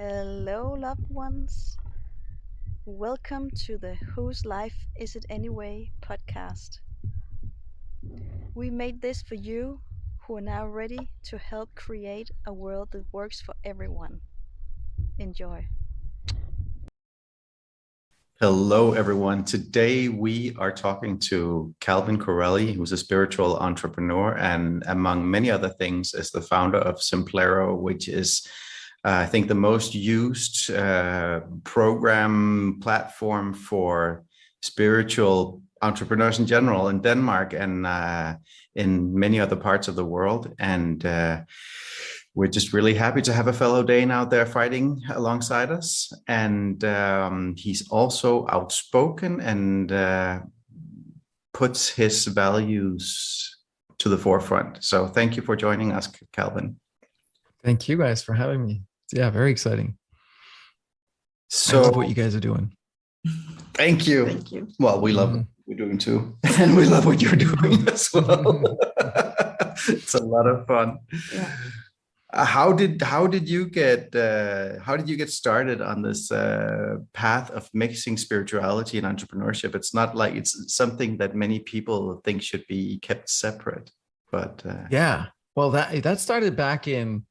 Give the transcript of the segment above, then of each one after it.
Hello, loved ones. Welcome to the Whose Life Is It Anyway podcast. We made this for you who are now ready to help create a world that works for everyone. Enjoy. Hello, everyone. Today we are talking to Calvin Correli, who's a spiritual entrepreneur and, among many other things, is the founder of Simplero, which is, I think, the most used program platform for spiritual entrepreneurs in general in Denmark and in many other parts of the world. And we're just really happy to have a fellow Dane out there fighting alongside us. And he's also outspoken and puts his values to the forefront. So thank you for joining us, Calvin. Thank you guys for having me. Yeah, very exciting. So I love what you guys are doing. Thank you. Thank you. Well, we love what you're doing too. And we love what you're doing as well. It's a lot of fun. Yeah. How did you get started on this path of mixing spirituality and entrepreneurship? It's not like it's something that many people think should be kept separate, but yeah. Well, that started back in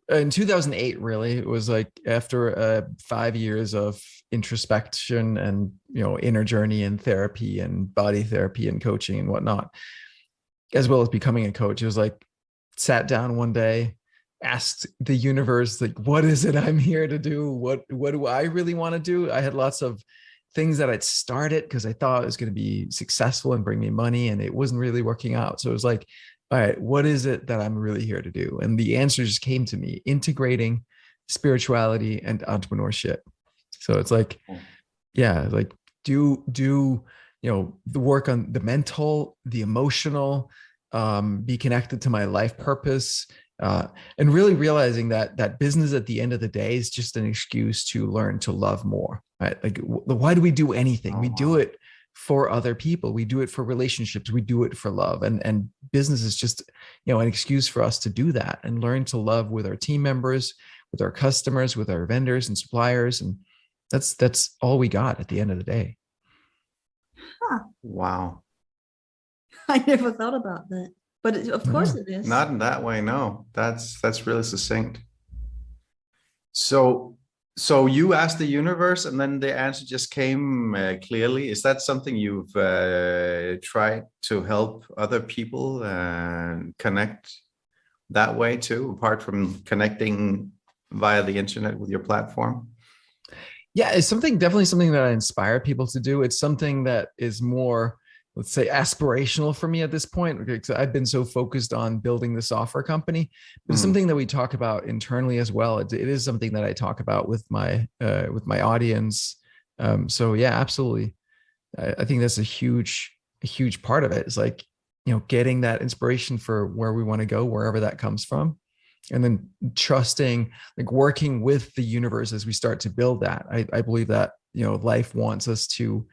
2008. Really, it was like after 5 years of introspection and inner journey and therapy and body therapy and coaching and whatnot, as well as becoming a coach. It was like sat down one day, asked the universe, like, what is it I'm here to do? What do I really want to do? I had lots of things that I'd started because I thought it was going to be successful and bring me money, and it wasn't really working out. So it was like, all right, what is it that I'm really here to do? And the answer just came to me: integrating spirituality and entrepreneurship. So it's like, yeah, like do the work on the mental, the emotional, be connected to my life purpose. And really realizing that business at the end of the day is just an excuse to learn to love more, right? Like, why do we do anything? We do it for other people. We do it for relationships. We do it for love. And business is just, an excuse for us to do that and learn to love with our team members, with our customers, with our vendors and suppliers. And that's all we got at the end of the day. Huh. Wow. I never thought about that. But of course it is. Not in that way, no. That's really succinct. So you asked the universe, and then the answer just came clearly. Is that something you've tried to help other people connect that way too, apart from connecting via the internet with your platform? Yeah, it's definitely something that I inspire people to do. It's something that is more, let's say, aspirational for me at this point, because I've been so focused on building the software company. But it's something that we talk about internally as well. It is something that I talk about with my audience. So yeah, absolutely. I think that's a huge part of it. It's like, getting that inspiration for where we want to go, wherever that comes from. And then trusting, like working with the universe as we start to build that. I believe that, life wants us to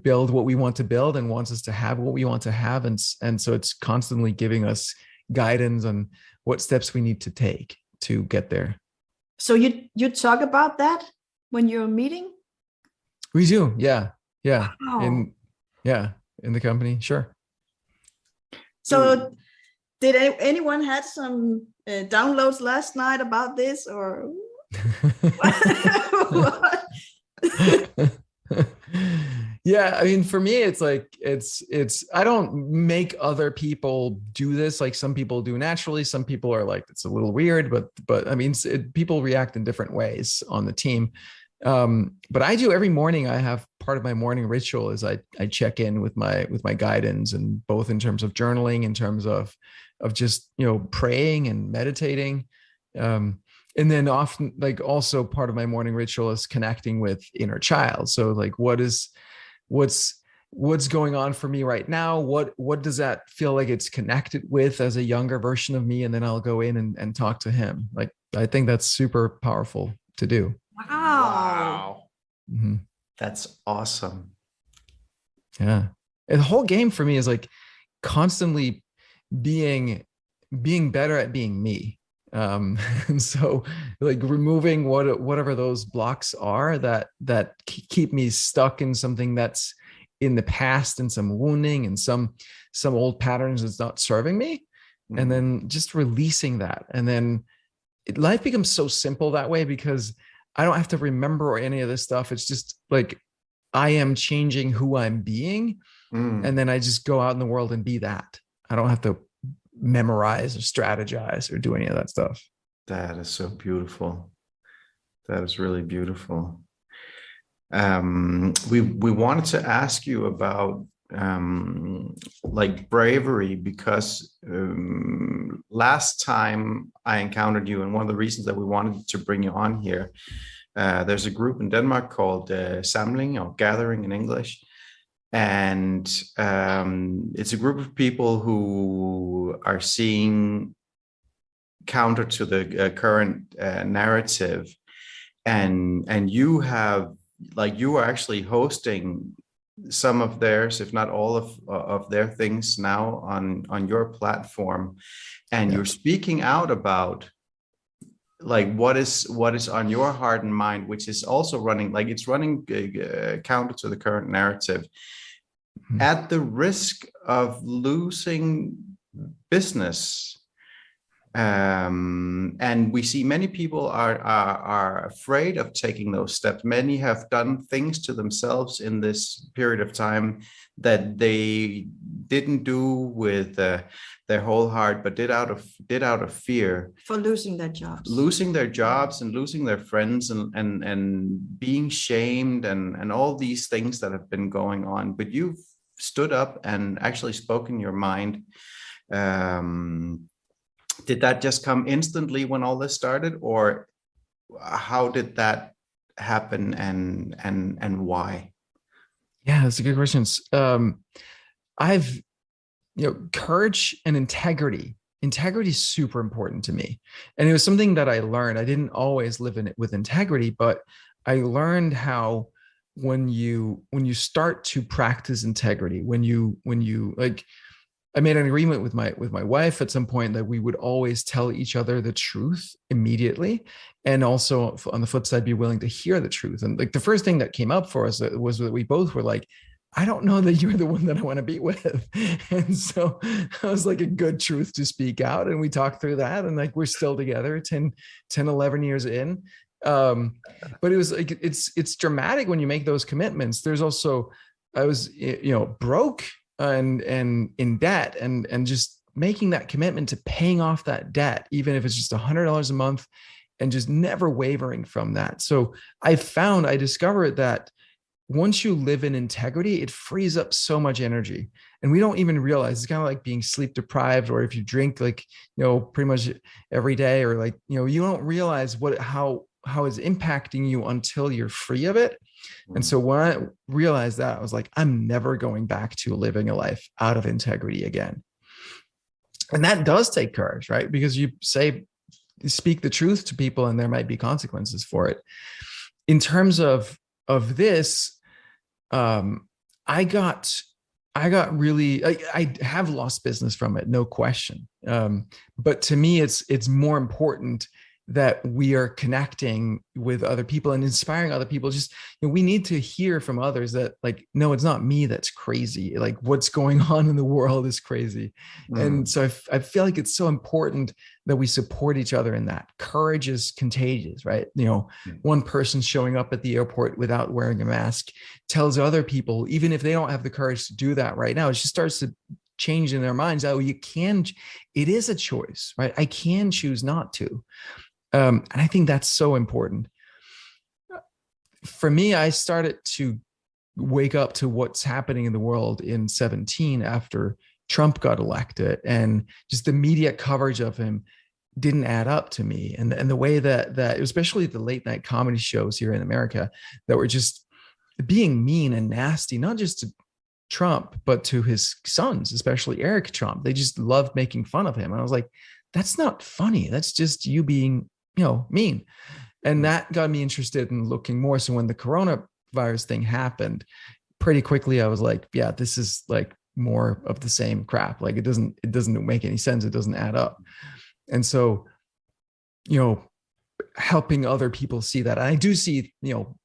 build what we want to build and wants us to have what we want to have. And so it's constantly giving us guidance on what steps we need to take to get there. So you talk about that when you're meeting? We do. Yeah. Yeah. Wow. In the company. Sure. So did anyone had some downloads last night about this, or what? Yeah, I mean, for me, it's like it's I don't make other people do this like some people do naturally. Some people are like, it's a little weird, but I mean, people react in different ways on the team. But I do every morning. I have part of my morning ritual is I check in with my guidance, and both in terms of journaling, in terms of just praying and meditating. And then often, like, also part of my morning ritual is connecting with inner child. So like, what's going on for me right now? What does that feel like it's connected with as a younger version of me? And then I'll go in and talk to him. Like, I think that's super powerful to do. Wow. Mm-hmm. That's awesome. Yeah. And the whole game for me is like constantly being better at being me. And so like removing whatever those blocks are that keep me stuck in something that's in the past and some wounding and some old patterns that's not serving me, and Mm. then just releasing that, and then life becomes so simple that way because I don't have to remember any of this stuff. It's just like I am changing who I'm being, and Mm. then I just go out in the world and be that. I don't have to memorize or strategize or do any of that stuff. That is so beautiful. That is really beautiful. We wanted to ask you about like bravery, because last time I encountered you, and one of the reasons that we wanted to bring you on here, there's a group in Denmark called Samling, or Gathering in English, and it's a group of people who are seeing counter to the current narrative, and you are actually hosting some of theirs, if not all of their things now on your platform, and Yeah. you're speaking out about like what is on your heart and mind, which is also running, like it's running counter to the current narrative, Mhm. at the risk of losing business. And we see many people are afraid of taking those steps. Many have done things to themselves in this period of time that they didn't do with their whole heart, but did out of fear, For losing their jobs. losing their jobs and losing their friends, and being shamed, and all these things that have been going on. But you've stood up and actually spoken your mind. Um, did that just come instantly when all this started, or how did that happen, and why? Yeah, that's a good question. I've, courage and integrity. Integrity is super important to me. And it was something that I learned. I didn't always live in it with integrity, but I learned how when you start to practice integrity, when you like, I made an agreement with my wife at some point that we would always tell each other the truth immediately, and also on the flip side, be willing to hear the truth. And like the first thing that came up for us was that we both were like, I don't know that you're the one that I want to be with. And so that was like a good truth to speak out. And we talked through that, and like we're still together 11 years in. But it was like it's dramatic when you make those commitments. There's also, I was broke and in debt, and just making that commitment to paying off that debt, even if it's just $100 a month, and just never wavering from that. So I discovered that once you live in integrity, it frees up so much energy, and we don't even realize. It's kind of like being sleep deprived, or if you drink like pretty much every day, or like you don't realize how it's impacting you until you're free of it. And so when I realized that, I was like, I'm never going back to living a life out of integrity again. And that does take courage, right? Because you speak the truth to people, and there might be consequences for it. In terms of this, I got really, I have lost business from it, no question. But to me, it's more important that we are connecting with other people and inspiring other people. Just, we need to hear from others that like, no, it's not me that's crazy. Like what's going on in the world is crazy. And so I feel like it's so important that we support each other in that. Courage is contagious, right? One person showing up at the airport without wearing a mask tells other people, even if they don't have the courage to do that right now, it just starts to change in their minds. Oh, it is a choice, right? I can choose not to. And I think that's so important. For me, I started to wake up to what's happening in the world in 2017 after Trump got elected, and just the media coverage of him didn't add up to me. And the way that especially the late night comedy shows here in America that were just being mean and nasty, not just to Trump, but to his sons, especially Eric Trump. They just loved making fun of him. And I was like, that's not funny. That's just you being mean. And that got me interested in looking more. So when the coronavirus thing happened, pretty quickly I was like, yeah, this is like more of the same crap. Like it doesn't make any sense. It doesn't add up. And so you know, helping other people see that. And I do see, you know,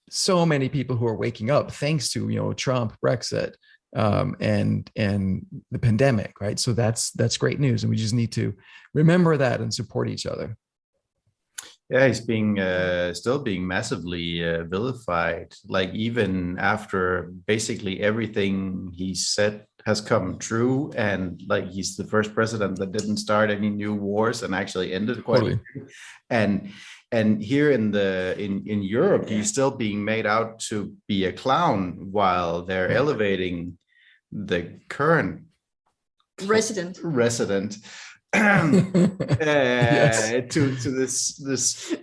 so many people who are waking up thanks to, you know, Trump, Brexit, and the pandemic, right? So that's great news, and we just need to remember that and support each other. Yeah, he's being still being massively vilified. Like even after basically everything he said has come true, and like he's the first president that didn't start any new wars and actually ended quite a few. And here in Europe, he's still being made out to be a clown while they're elevating the current resident Yes. to this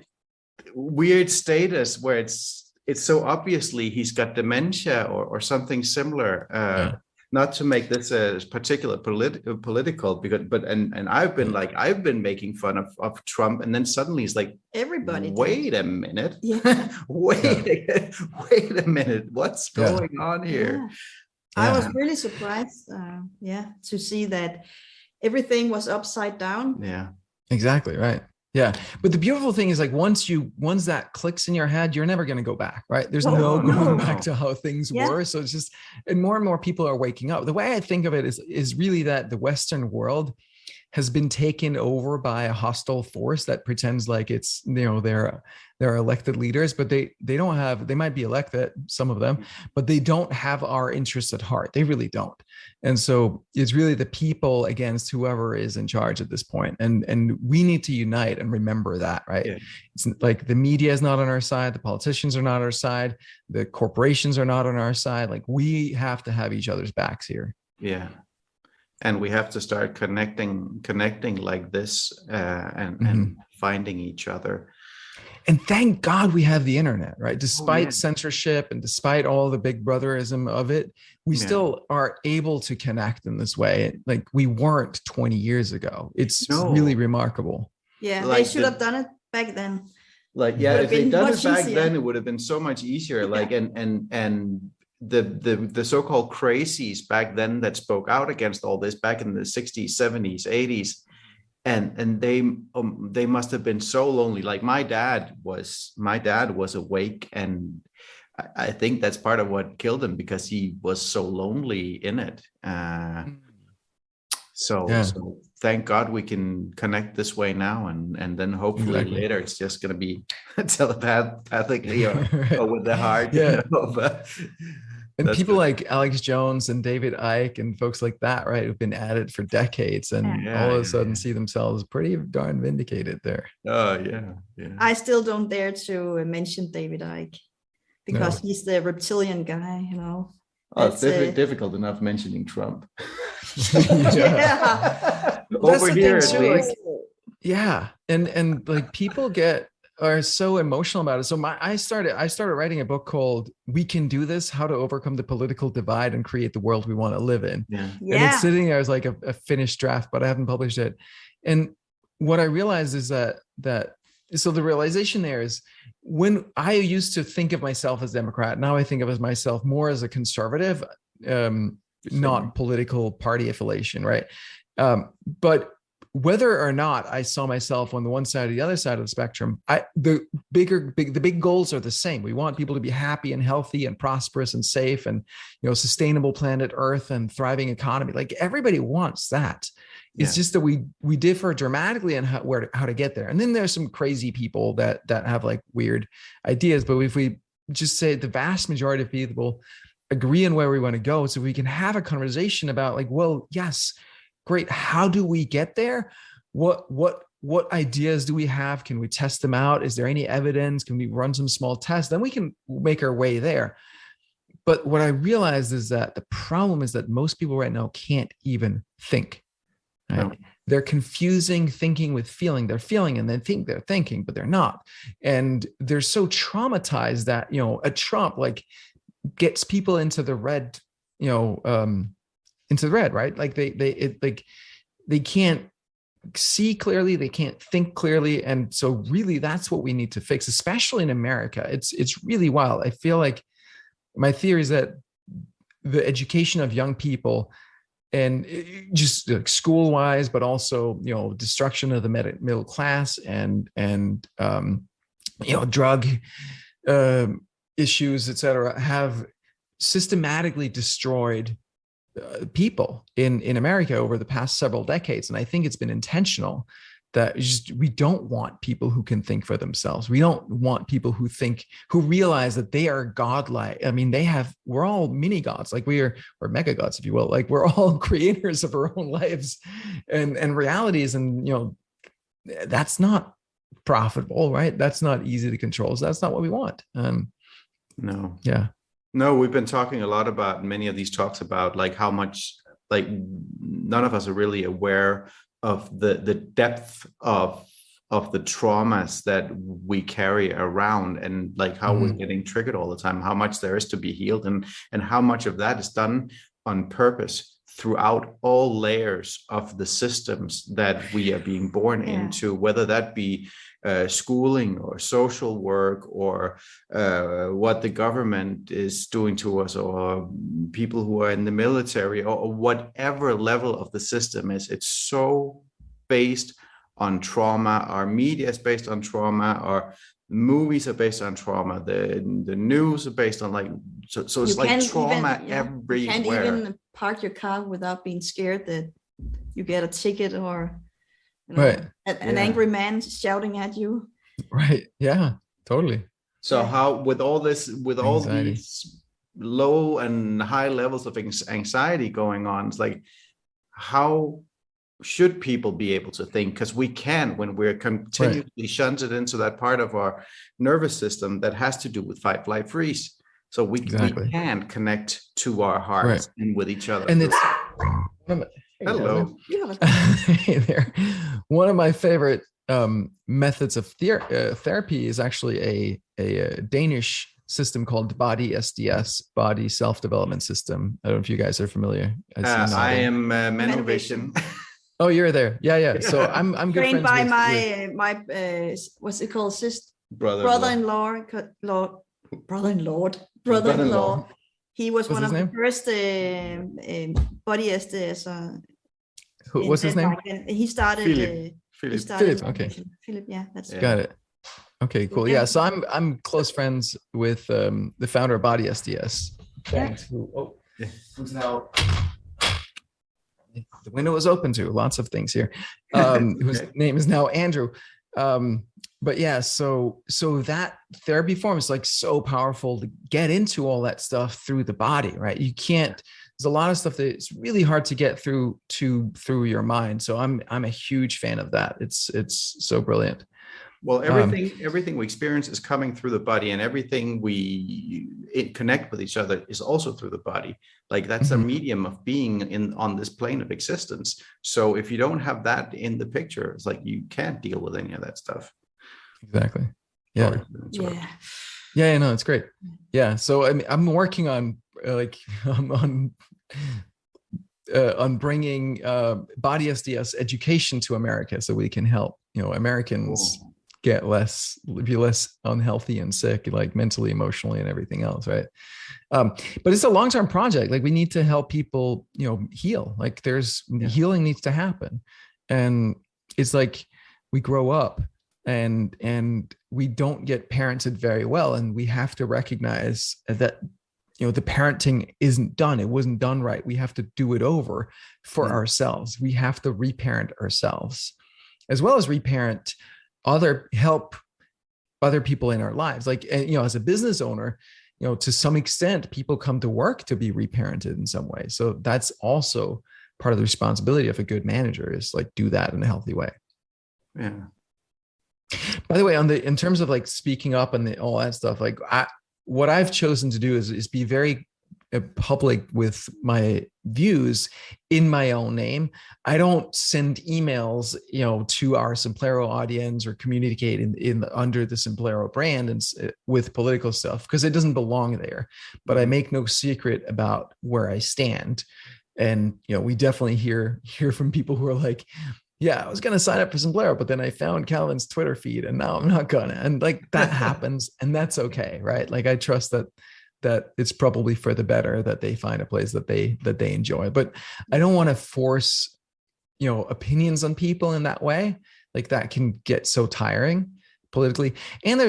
weird status where it's so obviously he's got dementia or something similar. Not to make this a particular political, but I've been making fun of Trump, and then suddenly it's like everybody. Wait a minute, wait a minute, what's going on here? I was really surprised, to see that everything was upside down. Yeah, exactly right. Yeah, but the beautiful thing is, like, once that clicks in your head, you're never going to go back, right? There's no going back to how things were. So it's just, and more people are waking up. The way I think of it is really that the Western world has been taken over by a hostile force that pretends like it's, you know, they're elected leaders, but they don't have, they might be elected, some of them, but they don't have our interests at heart. They really don't. And so it's really the people against whoever is in charge at this point. And we need to unite and remember that, right? Yeah. It's like the media is not on our side. The politicians are not on our side. The corporations are not on our side. Like, we have to have each other's backs here. Yeah. And we have to start connecting like this, and finding each other. And thank God we have the internet, right? Despite censorship and despite all the big brotherism of it, we still are able to connect in this way. Like we weren't 20 years ago. It's really remarkable. Yeah, like they should have done it back then. Like, yeah, if they'd done it back then, it would have been so much easier. Like, and the so-called crazies back then that spoke out against all this back in the 60s, 70s, 80s, and they must have been so lonely. Like my dad was awake, and I think that's part of what killed him, because he was so lonely in it. So thank God we can connect this way now, and then hopefully later it's just going to be telepathically or with the heart. Yeah. You know? And people like Alex Jones and David Icke and folks like that, right, who've been at it for decades, and all of a sudden see themselves pretty darn vindicated there. Oh, yeah. I still don't dare to mention David Icke, because he's the reptilian guy, you know. Oh, it's difficult enough mentioning Trump. Over here, at least. Yeah. And like people are so emotional about it. So I started writing a book called "We Can Do This: How to Overcome the Political Divide and Create the World We Want to Live in." Yeah. And it's sitting there as like a finished draft, but I haven't published it. And what I realized is that so the realization there is, when I used to think of myself as Democrat, now I think of myself more as a conservative, not political party affiliation, right? But whether or not I saw myself on the one side or the other side of the spectrum, the big goals are the same. We want people to be happy and healthy and prosperous and safe, and, you know, sustainable planet Earth and thriving economy. Like everybody wants that. It's just that we differ dramatically on how to get there. And then there's some crazy people that have like weird ideas. But if we just say the vast majority of people agree on where we want to go, so we can have a conversation about like, well, yes, great. How do we get there? What ideas do we have? Can we test them out? Is there any evidence? Can we run some small tests? Then we can make our way there. But what I realized is that the problem is that most people right now can't even think. Right? No. They're confusing thinking with feeling. They're feeling and then think they're thinking, but they're not. And they're so traumatized that, you know, a Trump like gets people into the red, you know, into the red, right? Like they can't see clearly, they can't think clearly. And so really that's what we need to fix, especially in America. It's really wild. I feel like my theory is that the education of young people just like school wise, but also, destruction of the middle class and drug issues, et cetera, have systematically destroyed people in America over the past several decades. And I think it's been intentional that we don't want people who can think for themselves. We don't want people who realize that they are godlike. I mean, we're all mini gods, like we're mega gods, if you will. Like we're all creators of our own lives and realities. And, that's not profitable, right? That's not easy to control. So that's not what we want. No. Yeah. No, we've been talking a lot about many of these talks about like how much, like none of us are really aware of the depth of the traumas that we carry around, and like how we're getting triggered all the time, how much there is to be healed, and how much of that is done on purpose throughout all layers of the systems that we are being born into, whether that be schooling or social work or what the government is doing to us, or people who are in the military, or whatever level of the system is. It's so based on trauma. Our media is based on trauma. Our movies are based on trauma. The news are based on like, so it's like trauma everywhere. You can't even park your car without being scared that you get a ticket or an angry man shouting at you. Right. Yeah, totally. So how, with all this, with all these low and high levels of anxiety going on, it's like, how should people be able to think? Because we can, when we're continuously shunted into that part of our nervous system that has to do with fight, flight, freeze. So we can connect to our hearts and with each other. And it's hello. Hey there. One of my favorite methods of therapy is actually a Danish system called Body SDS, Body Self-Development System. I don't know if you guys are familiar. I am Manovision. Oh, you're there. Yeah. So I'm good trained friends by my what's it called? Brother-in-law. He was one of the first body SDS. What's his name? He started. Philip. Okay. Philip. Yeah, that's got it. Okay, cool. Yeah, so I'm close friends with the founder of Body SDS. Thanks. Who's now. The window is open to lots of things here. Whose name is now Andrew. But yeah, so that therapy form is like so powerful to get into all that stuff through the body, right? You can't. There's a lot of stuff that it's really hard to get through your mind. So I'm a huge fan of that. It's so brilliant. Well, everything we experience is coming through the body, and everything we connect with each other is also through the body. Like that's a medium of being on this plane of existence. So if you don't have that in the picture, it's like you can't deal with any of that stuff. Exactly. Yeah. Yeah. No, it's great. Yeah. So I'm working on on bringing Body SDS education to America, so we can help Americans be less unhealthy and sick, like mentally, emotionally, and everything else, right? But it's a long-term project. Like we need to help people, heal. Like healing needs to happen, and it's like we grow up and we don't get parented very well, and we have to recognize that the parenting isn't done. It wasn't done right. We have to do it over for ourselves. We have to reparent ourselves, as well as reparent help other people in our lives. Like, as a business owner, to some extent, people come to work to be reparented in some way. So that's also part of the responsibility of a good manager, is like do that in a healthy way. Yeah. By the way, in terms of like speaking up and all that stuff, like what I've chosen to do is be very public with my views in my own name. I don't send emails, to our Simplero audience or communicate under the Simplero brand and with political stuff, because it doesn't belong there. But I make no secret about where I stand. And, we definitely hear from people who are like, yeah, I was going to sign up for Simplero, but then I found Calvin's Twitter feed and now I'm not gonna. And like that happens, and that's okay, right? Like I trust that that it's probably for the better that they find a place that they enjoy. But I don't want to force, opinions on people in that way. Like that can get so tiring politically. And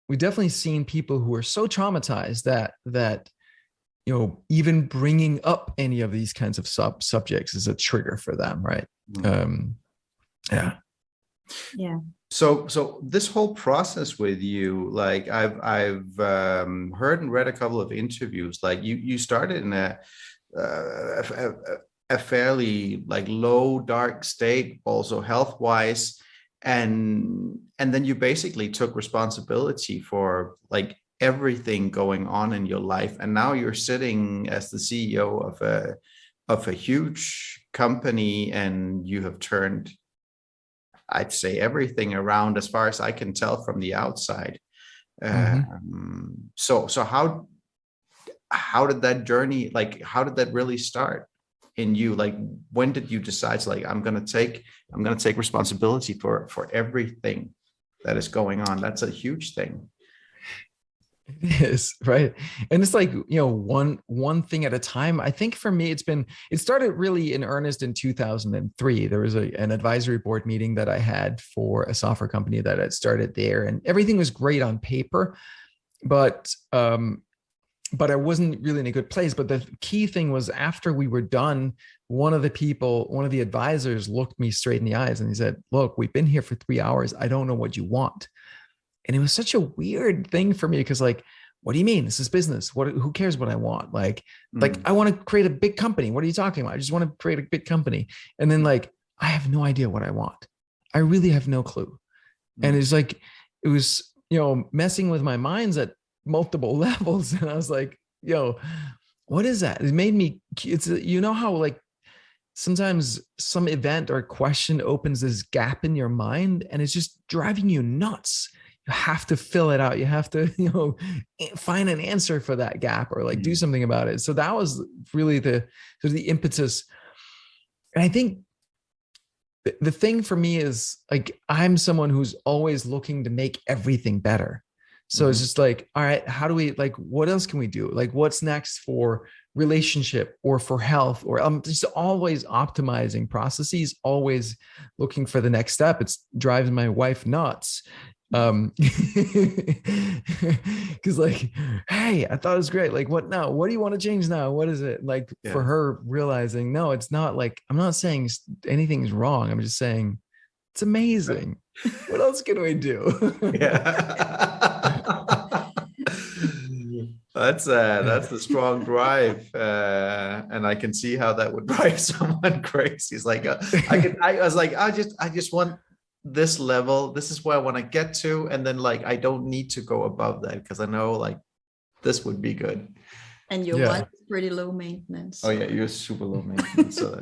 we definitely seen people who are so traumatized that even bringing up any of these kinds of subjects is a trigger for them, right? Yeah. So this whole process with you, like I've heard and read a couple of interviews. Like you started in a fairly like low, dark state, also health wise, and then you basically took responsibility for like everything going on in your life, and now you're sitting as the CEO of a huge company, and you have turned, I'd say, everything around as far as I can tell from the outside. So how did that journey, like how did that really start in you? Like when did you decide like I'm gonna take responsibility for everything that is going on? That's a huge thing. It is, right? And it's like, one thing at a time. I think for me, it started really in earnest in 2003. There was an advisory board meeting that I had for a software company that had started there, and everything was great on paper, but I wasn't really in a good place. But the key thing was, after we were done, one of the advisors looked me straight in the eyes and he said, "Look, we've been here for 3 hours. I don't know what you want." And it was such a weird thing for me, because like, what do you mean? This is business. Who cares what I want? Like I want to create a big company. What are you talking about? I just want to create a big company. And then like, I have no idea what I want. I really have no clue. And it's like, it was, messing with my minds at multiple levels. And I was like, what is that? It made me, it's, how like sometimes some event or question opens this gap in your mind and it's just driving you nuts. You have to fill it out. You have to, find an answer for that gap or like do something about it. So that was really the impetus. And I think the thing for me is like, I'm someone who's always looking to make everything better. So it's just like, all right, how do we, like, what else can we do? Like, what's next for relationship or for health? Or I'm just always optimizing processes, always looking for the next step. It's driving my wife nuts. Because like, hey, I thought it was great. Like, what now? What do you want to change now? What is it? Like for her realizing, no, it's not like, I'm not saying anything's wrong. I'm just saying it's amazing. What else can we do? That's the strong drive, and I can see how that would drive someone crazy. It's like I was like, I just want this level. This is where I want to get to, and then like I don't need to go above that because I know like this would be good. And your one is pretty low maintenance. Oh yeah, you're super low maintenance, so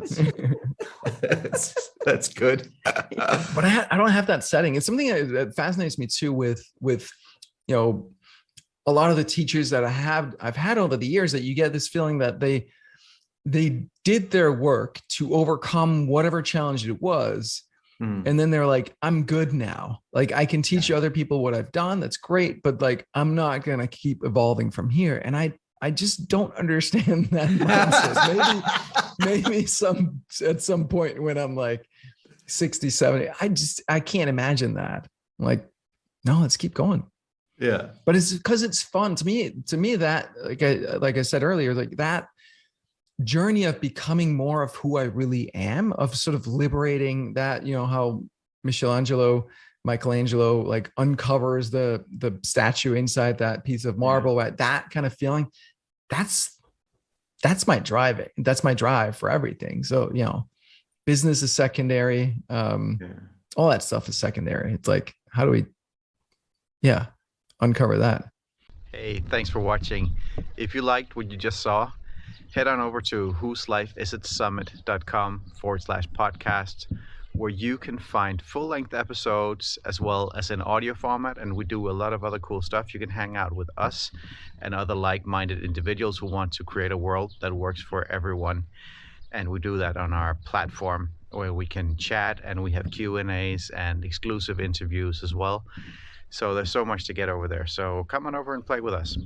that's good. But I don't have that setting. It's something that fascinates me too with a lot of the teachers that I've had over the years, that you get this feeling that they did their work to overcome whatever challenge it was. And then they're like, I'm good now. Like I can teach other people what I've done. That's great. But like, I'm not going to keep evolving from here. And I just don't understand that mindset. maybe at some point when I'm like 60, 70, I can't imagine that. I'm like, no, let's keep going. Yeah. But it's because it's fun to me that like I said earlier, like that journey of becoming more of who I really am, of sort of liberating that, how Michelangelo like uncovers the statue inside that piece of marble, right? That kind of feeling, that's my driving. That's my drive for everything. So, business is secondary. All that stuff is secondary. It's like, how do we, uncover that? Hey, thanks for watching. If you liked what you just saw, head on over to whoselifeisitsummit.com/podcast, where you can find full-length episodes as well as in audio format, and we do a lot of other cool stuff. You can hang out with us and other like-minded individuals who want to create a world that works for everyone, and we do that on our platform where we can chat, and we have Q&As and exclusive interviews as well. So there's so much to get over there. So come on over and play with us.